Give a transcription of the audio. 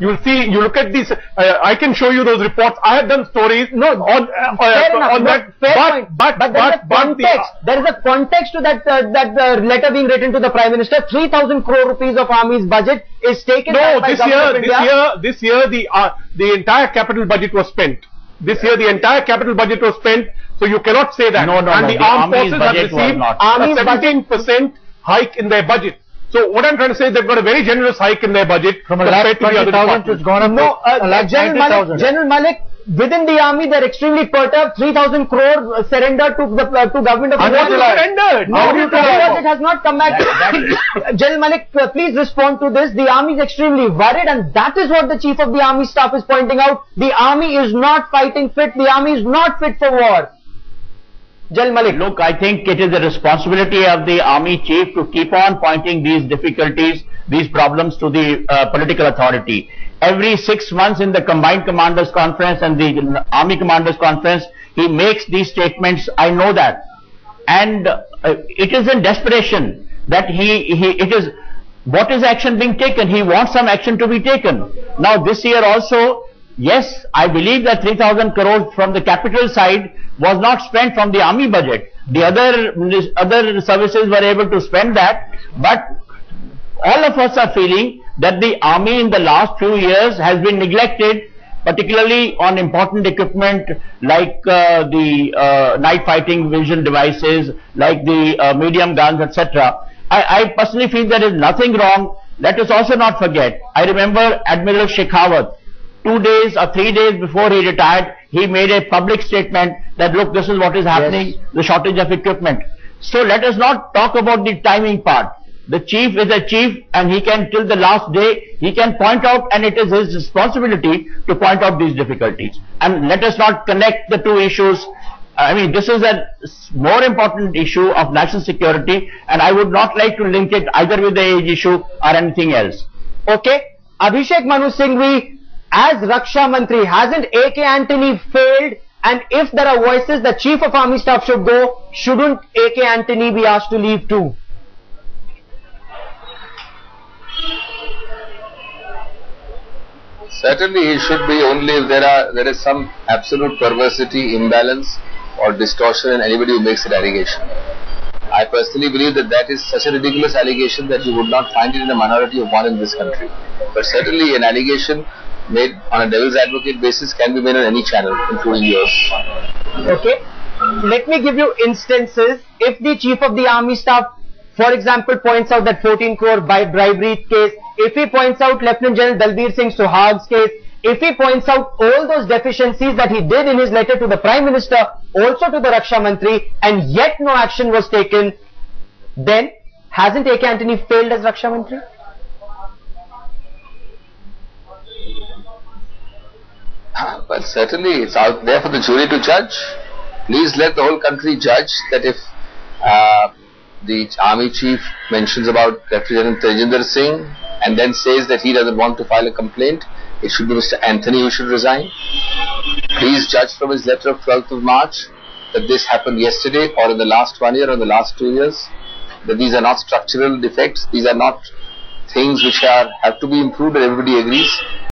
You will see, you look at these, I can show you those reports. I have done stories on that. There is a context to that letter being written to the Prime Minister. 3,000 crore rupees of Army's budget is taken by this year the entire capital budget was spent. This year the entire capital budget was spent. So you cannot say that. And the armed forces have received a 17% hike in their budget. So what I'm trying to say is they've got a very generous hike in their budget from a lakh 20,000 it's gone up to General Malik, within the army they're extremely perturbed. 3,000 crore surrendered to government of India. Surrendered. It has not come back. General Malik, please respond to this. The army is extremely worried, and that is what the Chief of the Army Staff is pointing out. The army is not fighting fit. The army is not fit for war. General Malik. Look, I think it is the responsibility of the army chief to keep on pointing these difficulties, these problems to the political authority. Every 6 months in the Combined Commanders Conference and the Army Commanders Conference, he makes these statements. I know that. And it is in desperation that what is action being taken? He wants some action to be taken. Now this year also, yes, I believe that 3,000 crores from the capital side was not spent from the army budget. The other services were able to spend that, but all of us are feeling that the army in the last few years has been neglected, particularly on important equipment like the night fighting vision devices, like the medium guns, etc. I personally feel there is nothing wrong. Let us also not forget, I remember Admiral Shekhawat, 2 days or 3 days before he retired, he made a public statement that look, this is what is happening, the shortage of equipment. So let us not talk about the timing part. The chief is a chief and he can, till the last day, he can point out, and it is his responsibility to point out these difficulties. And let us not connect the two issues. I mean, this is a more important issue of national security, and I would not like to link it either with the age issue or anything else. Okay. Abhishek Manu Singhvi, as Raksha Mantri, hasn't AK Antony failed? And if there are voices that Chief of Army Staff should go, shouldn't AK Antony be asked to leave too? Certainly he should be, only if there is some absolute perversity, imbalance or distortion in anybody who makes an allegation. I personally believe that is such a ridiculous allegation that you would not find it in a minority of one in this country. But certainly an allegation made on a devil's advocate basis can be made on any channel, including yours. Okay. Let me give you instances. If the Chief of the Army Staff, for example, points out that 14 crore bribery case, if he points out Lieutenant General Dalbir Singh Suhag's case, if he points out all those deficiencies that he did in his letter to the Prime Minister, also to the Raksha Mantri, and yet no action was taken, then hasn't AK Antony failed as Raksha Mantri? Well, certainly it's out there for the jury to judge. Please let the whole country judge that if the army chief mentions about Lieutenant Tejinder Singh and then says that he doesn't want to file a complaint, it should be Mr. Antony who should resign. Please judge from his letter of 12th of March that this happened yesterday or in the last 1 year or the last 2 years, that these are not structural defects, these are not things which have to be improved and everybody agrees.